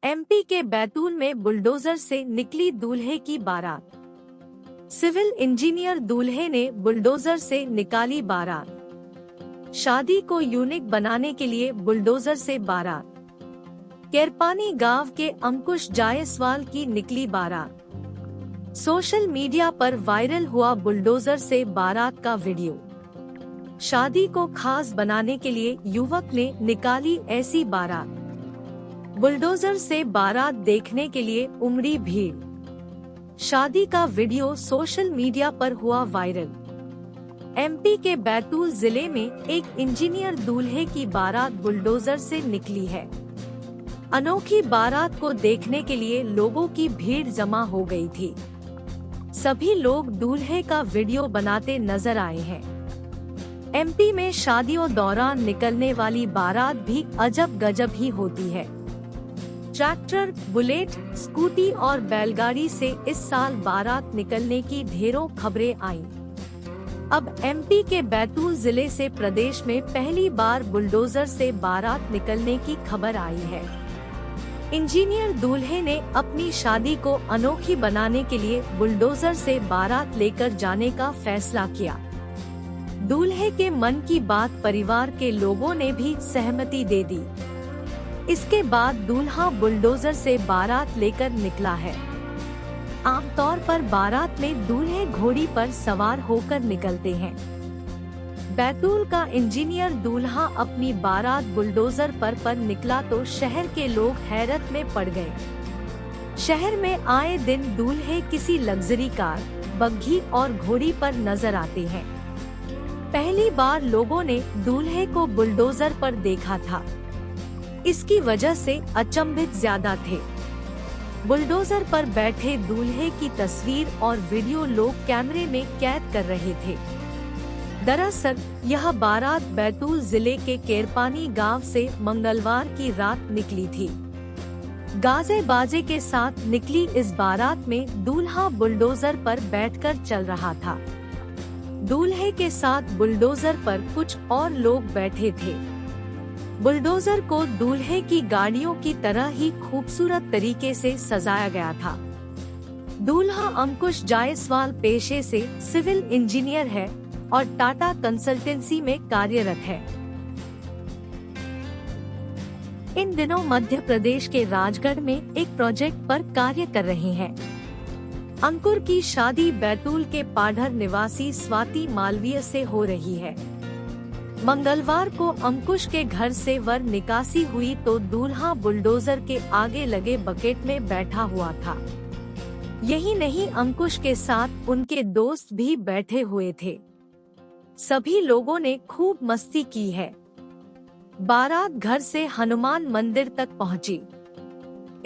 MP के बैतूल में bulldozer से निकली दूल्हे की बारात। सिविल इंजीनियर दूल्हे ने बुलडोजर से निकाली बारात। शादी को यूनिक बनाने के लिए बुलडोजर से बारात। केरपानी गांव के अंकुश जायसवाल की निकली बारात। सोशल मीडिया पर वायरल हुआ बुलडोजर से बारात का वीडियो। शादी को खास बनाने के लिए युवक ने निकाली ऐसी बारात। बुलडोजर से बारात देखने के लिए उमड़ी भीड़। शादी का वीडियो सोशल मीडिया पर हुआ वायरल। एमपी के बैतूल जिले में एक इंजीनियर दूल्हे की बारात बुलडोजर से निकली है। अनोखी बारात को देखने के लिए लोगों की भीड़ जमा हो गई थी। सभी लोग दूल्हे का वीडियो बनाते नजर आए हैं। एमपी में शादियों दौरान निकलने वाली बारात भी अजब गजब ही होती है। ट्रैक्टर, बुलेट, स्कूटी और बैलगाड़ी से इस साल बारात निकलने की ढेरों खबरें आईं। अब एमपी के बैतूल जिले से प्रदेश में पहली बार बुलडोजर से बारात निकलने की खबर आई है। इंजीनियर दूल्हे ने अपनी शादी को अनोखी बनाने के लिए बुलडोजर से बारात लेकर जाने का फैसला किया। दूल्हे के मन की बात परिवार के लोगों ने भी सहमति दे दी। इसके बाद दूल्हा बुलडोजर से बारात लेकर निकला है। आमतौर पर बारात में दूल्हे घोड़ी पर सवार होकर निकलते हैं। बैतूल का इंजीनियर दूल्हा अपनी बारात बुलडोजर पर निकला तो शहर के लोग हैरत में पड़ गए। शहर में आए दिन दूल्हे किसी लग्जरी कार, बग्घी और घोड़ी पर नजर आते हैं। पहली बार लोगों ने दूल्हे को बुलडोजर पर देखा था। इसकी वजह से अचंभित ज्यादा थे। बुलडोजर पर बैठे दूल्हे की तस्वीर और वीडियो लोग कैमरे में कैद कर रहे थे। दरअसल यह बारात बैतूल जिले के केरपानी गांव से मंगलवार की रात निकली थी। गाजे बाजे के साथ निकली इस बारात में दूल्हा बुलडोजर पर बैठकर चल रहा था। दूल्हे के साथ बुलडोजर पर कुछ और लोग बैठे थे। बुलडोजर को दूल्हे की गाड़ियों की तरह ही खूबसूरत तरीके से सजाया गया था। दूल्हा अंकुश जायसवाल पेशे से सिविल इंजीनियर है और टाटा कंसल्टेंसी में कार्यरत है। इन दिनों मध्य प्रदेश के राजगढ़ में एक प्रोजेक्ट पर कार्य कर रहे हैं। अंकुर की शादी बैतूल के पाढ़र निवासी स्वाति मालवीय से हो रही है। मंगलवार को अंकुश के घर से वर निकासी हुई तो दूल्हा बुलडोजर के आगे लगे बकेट में बैठा हुआ था। यही नहीं, अंकुश के साथ उनके दोस्त भी बैठे हुए थे। सभी लोगों ने खूब मस्ती की है। बारात घर से हनुमान मंदिर तक पहुंची।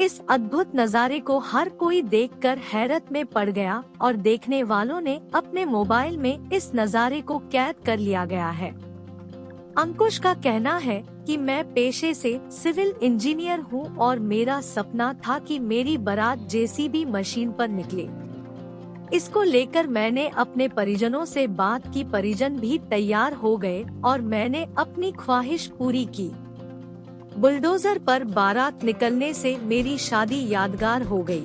इस अद्भुत नजारे को हर कोई देखकर हैरत में पड़ गया और देखने वालों ने अपने मोबाइल में इस नजारे को कैद कर लिया गया है। अंकुश का कहना है कि मैं पेशे से सिविल इंजीनियर हूं और मेरा सपना था कि मेरी बारात जेसीबी मशीन पर निकले। इसको लेकर मैंने अपने परिजनों से बात की। परिजन भी तैयार हो गए और मैंने अपनी ख्वाहिश पूरी की। बुलडोजर पर बारात निकलने से मेरी शादी यादगार हो गई।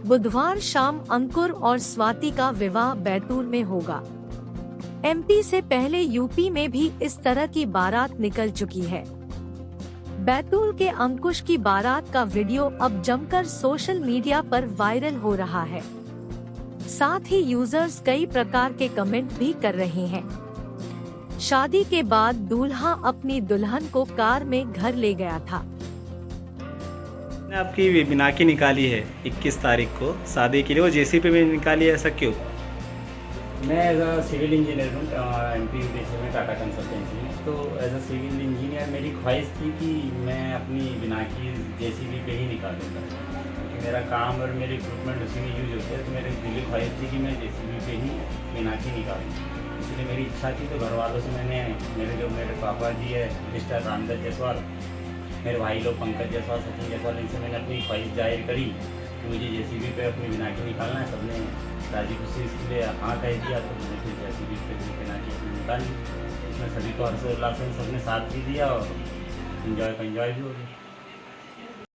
बुधवार शाम अंकुर और स्वाति का विवाह बैतूल में होगा। एमपी से पहले यूपी में भी इस तरह की बारात निकल चुकी है। बैतूल के अंकुश की बारात का वीडियो अब जमकर सोशल मीडिया पर वायरल हो रहा है। साथ ही यूजर्स कई प्रकार के कमेंट भी कर रहे हैं। शादी के बाद दूल्हा अपनी दुल्हन को कार में घर ले गया था। आपकी बिनाकी निकाली है 21 तारीख को शादी के लिए, वो जेसीबी में निकाली है, ऐसा क्यों? मैं एज अ सिविल इंजीनियर हूँ एमपी यूपीएससी में टाटा कंसल्टेंसी में। तो एज अ सिविल इंजीनियर मेरी ख्वाहिश थी कि मैं अपनी बिनाकी जेसीबी पे ही निकालूंगा, क्योंकि मेरा काम और मेरे इक्विपमेंट उसी में यूज होते हैं। तो मेरी दिली ख्वाहिश थी कि मैं जेसीबी पे ही बिनाकी निकालूँ। इसलिए मेरी इच्छा थी। तो घर वालों से मैंने, मेरे पापा जी है मिस्टर रामदत्त जायसवाल, मेरे भाई लोग पंकज जायसवाल, सचिन जायसवाल, इनसे मैंने अपनी ख्वाहिश जाहिर करी कि मुझे जेसीबी पे अपनी बिनाकी निकालना है। सबने राजी खुशी इसके लिए हाँ कह दिया। तो मैंने फिर जेसीबी पे बिनाकी अपनी निकाली। इसमें सभी को हर्षोल्लास से सबने साथ भी दिया और एंजॉय भी हो गया।